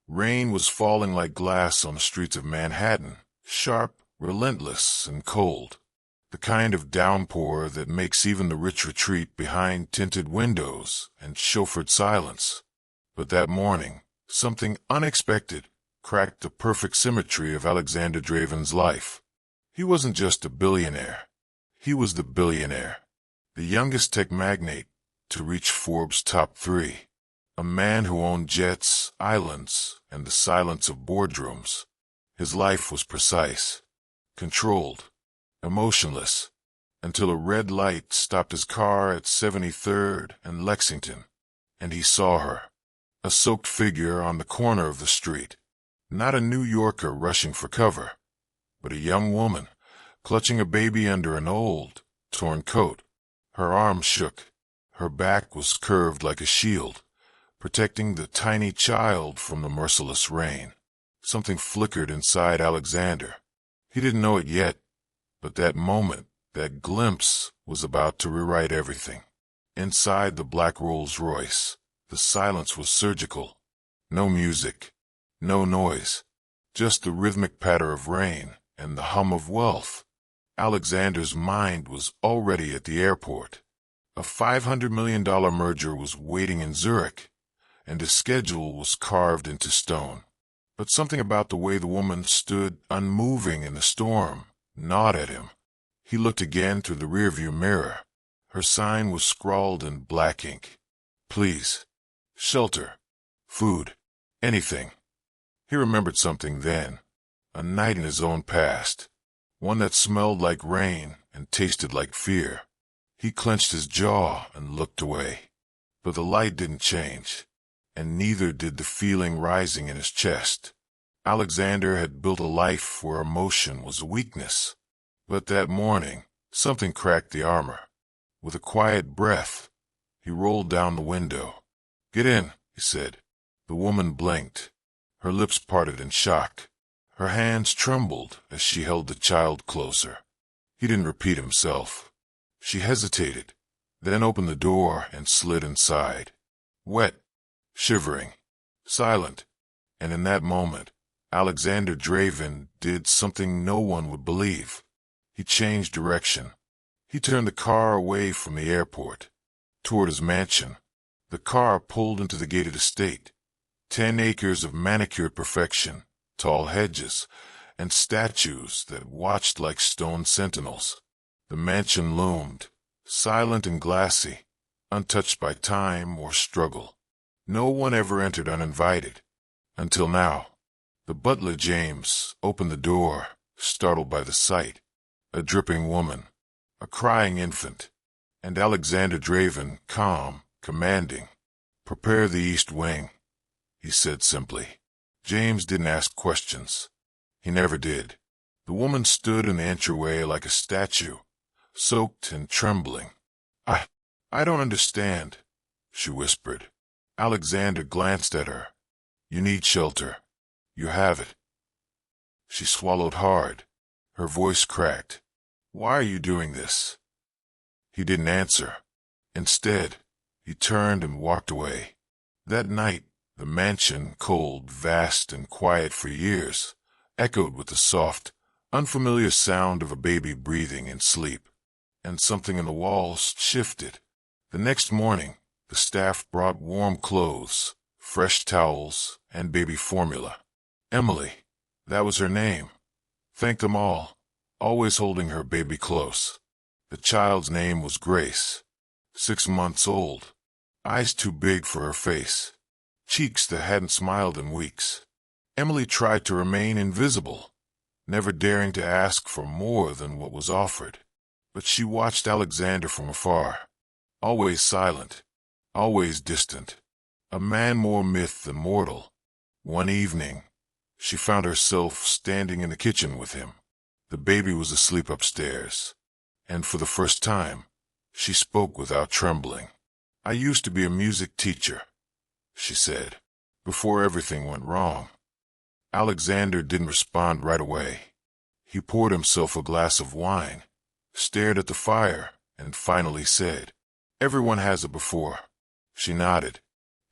Rain was falling like glass on the streets of Manhattan, sharp, relentless, and cold. The kind of downpour that makes even the rich retreat behind tinted windows and chauffeured silence. But that morning, something unexpected cracked the perfect symmetry of Alexander Draven's life. He wasn't just a billionaire. He was the billionaire, the youngest tech magnate to reach Forbes' top 3. A man who owned jets, islands, and the silence of boardrooms. His life was precise, controlled, emotionless, until a red light stopped his car at 73rd and Lexington, and he saw her, a soaked figure on the corner of the street. Not a New Yorker rushing for cover, but a young woman, clutching a baby under an old, torn coat. Her arms shook. Her back was curved like a shield, protecting the tiny child from the merciless rain. Something flickered inside Alexander. He didn't know it yet, but that moment, that glimpse, was about to rewrite everything. Inside the black Rolls-Royce, the silence was surgical. No music, no noise, just the rhythmic patter of rain and the hum of wealth. Alexander's mind was already at the airport. A $500 million merger was waiting in Zurich, and his schedule was carved into stone. But something about the way the woman stood unmoving in the storm gnawed at him. He looked again through the rearview mirror. Her sign was scrawled in black ink. Please. Shelter. Food. Anything. He remembered something then. A night in his own past. One that smelled like rain and tasted like fear. He clenched his jaw and looked away. But the light didn't change, and neither did the feeling rising in his chest. Alexander had built a life where emotion was a weakness. But that morning, something cracked the armor. With a quiet breath, he rolled down the window. "Get in," he said. The woman blinked. Her lips parted in shock. Her hands trembled as she held the child closer. He didn't repeat himself. She hesitated, then opened the door and slid inside. Wet, shivering, silent, and in that moment, Alexander Draven did something no one would believe. He changed direction. He turned the car away from the airport, toward his mansion. The car pulled into the gated estate. 10 acres of manicured perfection, tall hedges, and statues that watched like stone sentinels. The mansion loomed, silent and glassy, untouched by time or struggle. No one ever entered uninvited. Until now. The butler, James, opened the door, startled by the sight. A dripping woman, a crying infant, and Alexander Draven, calm, commanding. "Prepare the east wing," he said simply. James didn't ask questions. He never did. The woman stood in the entryway like a statue, soaked and trembling. I don't understand," she whispered. Alexander glanced at her. "You need shelter. You have it." She swallowed hard. Her voice cracked. "Why are you doing this?" He didn't answer. Instead, he turned and walked away. That night, the mansion, cold, vast, and quiet for years, echoed with the soft, unfamiliar sound of a baby breathing in sleep. And something in the walls shifted. The next morning, the staff brought warm clothes, fresh towels, and baby formula. Emily, that was her name. Thanked them all, always holding her baby close. The child's name was Grace, 6 months old, eyes too big for her face, cheeks that hadn't smiled in weeks. Emily tried to remain invisible, never daring to ask for more than what was offered. But she watched Alexander from afar, always silent, always distant, a man more myth than mortal. One evening, she found herself standing in the kitchen with him. The baby was asleep upstairs, and for the first time, she spoke without trembling. "I used to be a music teacher," she said, "before everything went wrong." Alexander didn't respond right away. He poured himself a glass of wine, stared at the fire, and finally said, "Everyone has it before." She nodded,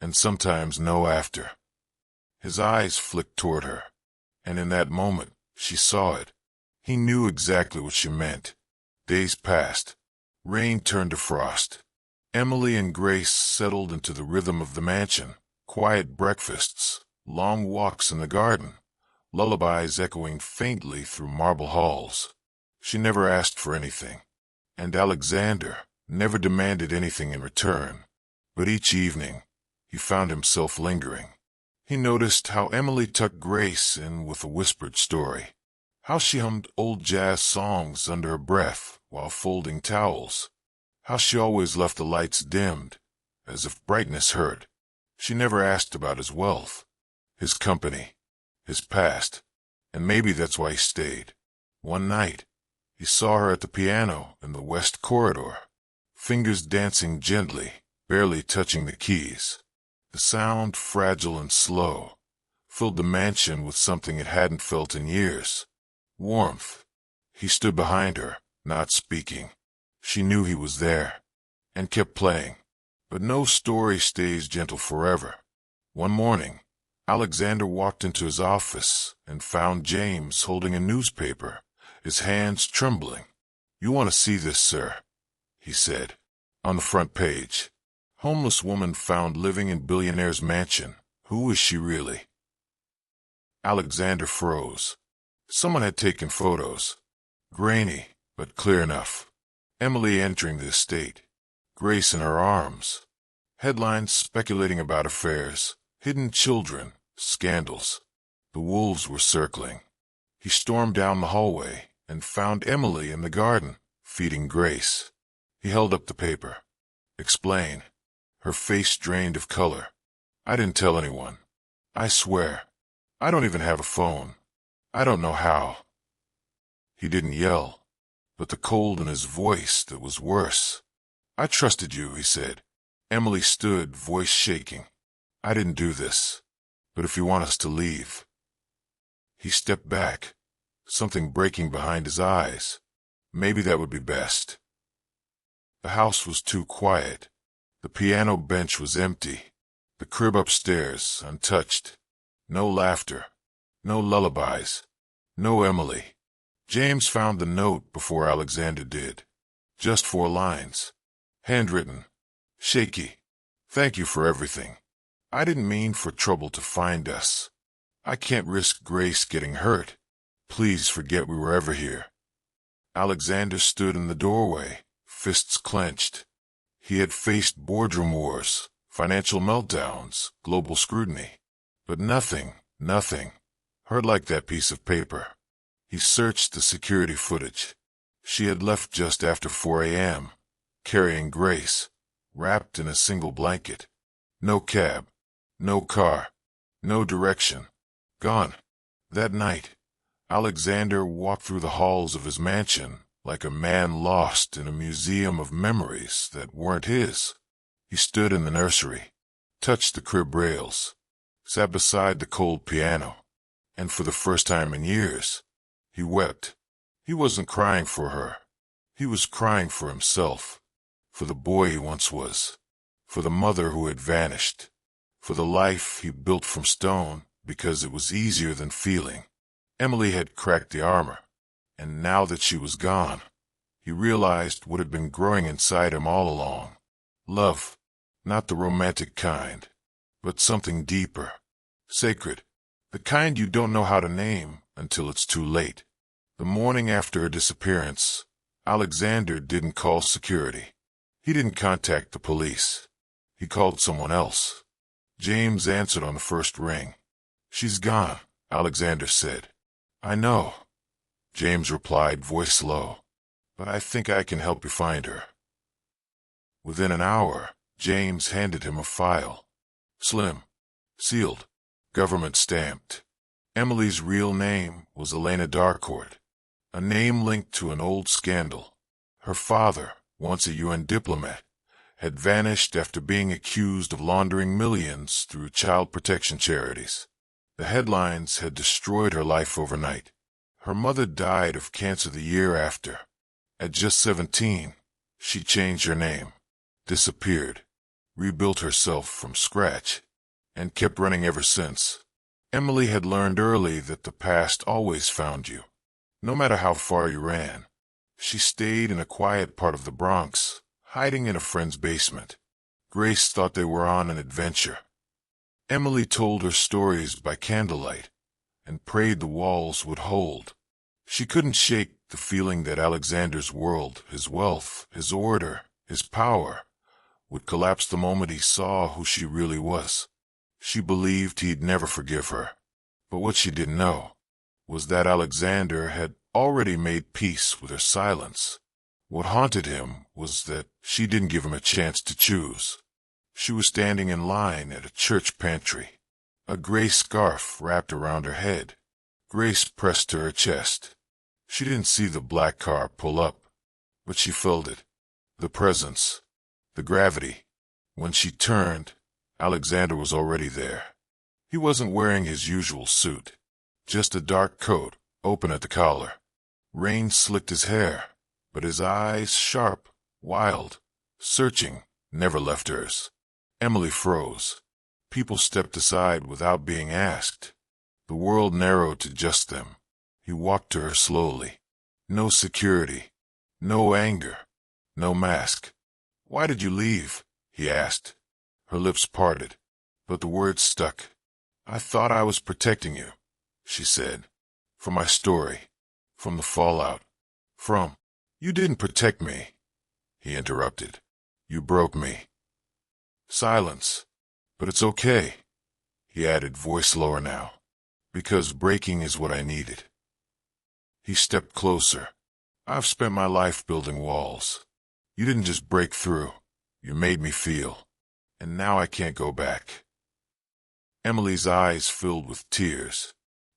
"And sometimes no after." His eyes flicked toward her, and in that moment, she saw it. He knew exactly what she meant. Days passed. Rain turned to frost. Emily and Grace settled into the rhythm of the mansion. Quiet breakfasts, long walks in the garden, lullabies echoing faintly through marble halls. She never asked for anything, and Alexander never demanded anything in return. But each evening, he found himself lingering. He noticed how Emily tucked Grace in with a whispered story, how she hummed old jazz songs under her breath while folding towels, how she always left the lights dimmed, as if brightness hurt. She never asked about his wealth, his company, his past, and maybe that's why he stayed. One night, he saw her at the piano in the west corridor, fingers dancing gently, barely touching the keys. The sound, fragile and slow, filled the mansion with something it hadn't felt in years. Warmth. He stood behind her, not speaking. She knew he was there, and kept playing. But no story stays gentle forever. One morning, Alexander walked into his office and found James holding a newspaper, his hands trembling. "You want to see this, sir," he said. On the front page, homeless woman found living in billionaire's mansion. Who is she really? Alexander froze. Someone had taken photos. Grainy, but clear enough. Emily entering the estate. Grace in her arms. Headlines speculating about affairs, hidden children, scandals. The wolves were circling. He stormed down the hallway and found Emily in the garden, feeding Grace. He held up the paper. "Explain." Her face drained of color. "I didn't tell anyone. I swear. I don't even have a phone. I don't know how." He didn't yell, but the cold in his voice that was worse. "I trusted you," he said. Emily stood, voice shaking. "I didn't do this. But if you want us to leave." He stepped back, something breaking behind his eyes. Maybe that would be best. The house was too quiet. The piano bench was empty. The crib upstairs, untouched. No laughter. No lullabies. No Emily. James found the note before Alexander did. Just 4 lines. Handwritten. Shaky. "Thank you for everything. I didn't mean for trouble to find us. I can't risk Grace getting hurt. Please forget we were ever here." Alexander stood in the doorway, fists clenched. He had faced boardroom wars, financial meltdowns, global scrutiny. But nothing hurt like that piece of paper. He searched the security footage. She had left just after 4 a.m., carrying Grace, wrapped in a single blanket. No cab, no car, no direction. Gone. That night, Alexander walked through the halls of his mansion like a man lost in a museum of memories that weren't his. He stood in the nursery, touched the crib rails, sat beside the cold piano, and for the first time in years, he wept. He wasn't crying for her. He was crying for himself, for the boy he once was, for the mother who had vanished, for the life he built from stone because it was easier than feeling. Emily had cracked the armor, and now that she was gone, he realized what had been growing inside him all along. Love, not the romantic kind, but something deeper, sacred, the kind you don't know how to name until it's too late. The morning after her disappearance, Alexander didn't call security. He didn't contact the police. He called someone else. James answered on the first ring. "She's gone," Alexander said. "I know," James replied, voice low, "but I think I can help you find her." Within an hour, James handed him a file. Slim, sealed, government stamped. Emily's real name was Elena Darcourt, a name linked to an old scandal. Her father, once a UN diplomat, had vanished after being accused of laundering millions through child protection charities. The headlines had destroyed her life overnight. Her mother died of cancer the year after. At just 17, she changed her name, disappeared, rebuilt herself from scratch, and kept running ever since. Emily had learned early that the past always found you, no matter how far you ran. She stayed in a quiet part of the Bronx, hiding in a friend's basement. Grace thought they were on an adventure. Emily told her stories by candlelight and prayed the walls would hold. She couldn't shake the feeling that Alexander's world, his wealth, his order, his power, would collapse the moment he saw who she really was. She believed he'd never forgive her. But what she didn't know was that Alexander had already made peace with her silence. What haunted him was that she didn't give him a chance to choose. She was standing in line at a church pantry, a gray scarf wrapped around her head. Grace pressed to her chest. She didn't see the black car pull up, but she felt it. The presence, the gravity. When she turned, Alexander was already there. He wasn't wearing his usual suit, just a dark coat, open at the collar. Rain slicked his hair, but his eyes, sharp, wild, searching, never left hers. Emily froze. People stepped aside without being asked. The world narrowed to just them. He walked to her slowly. No security, no anger, no mask. "Why did you leave?" he asked. Her lips parted, but the words stuck. "I thought I was protecting you," she said. "From my story, from the fallout, from—" "You didn't protect me," he interrupted. "You broke me." Silence. "But it's okay," he added, voice lower now, "because breaking is what I needed." He stepped closer. "I've spent my life building walls. You didn't just break through. You made me feel. And now I can't go back." Emily's eyes filled with tears.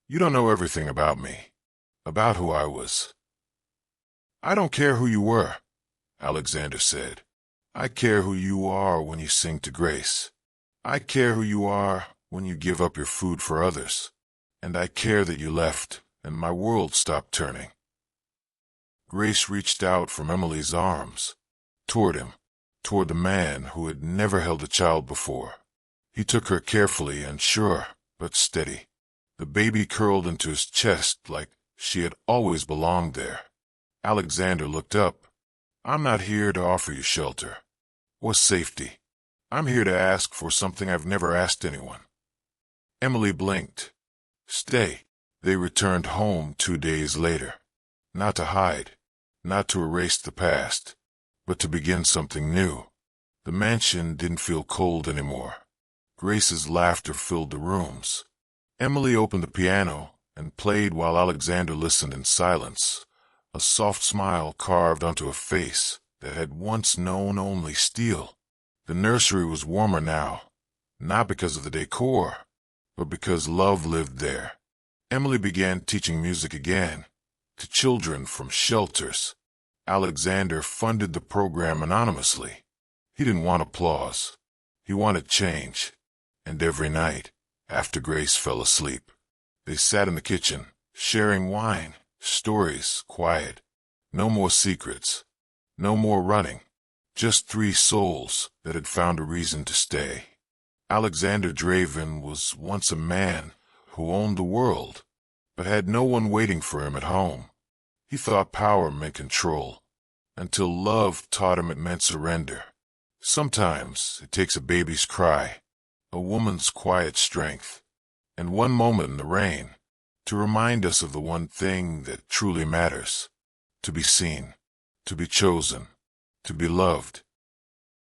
"You don't know everything about me, about who I was." "I don't care who you were," Alexander said. "I care who you are when you sing to Grace. I care who you are when you give up your food for others. And I care that you left, and my world stopped turning." Grace reached out from Emily's arms, toward him, toward the man who had never held a child before. He took her carefully, unsure, but steady. The baby curled into his chest like she had always belonged there. Alexander looked up. "I'm not here to offer you shelter or safety. I'm here to ask for something I've never asked anyone." Emily blinked. "Stay." They returned home 2 days later. Not to hide, not to erase the past, but to begin something new. The mansion didn't feel cold anymore. Grace's laughter filled the rooms. Emily opened the piano and played while Alexander listened in silence, a soft smile carved onto a face that had once known only steel. The nursery was warmer now, not because of the decor, but because love lived there. Emily began teaching music again, to children from shelters. Alexander funded the program anonymously. He didn't want applause. He wanted change. And every night, after Grace fell asleep, they sat in the kitchen, sharing wine, stories, quiet. No more secrets. No more running. Just 3 souls that had found a reason to stay. Alexander Draven was once a man who owned the world, but had no one waiting for him at home. He thought power meant control, until love taught him it meant surrender. Sometimes it takes a baby's cry, a woman's quiet strength, and one moment in the rain to remind us of the one thing that truly matters: to be seen, to be chosen, to be loved.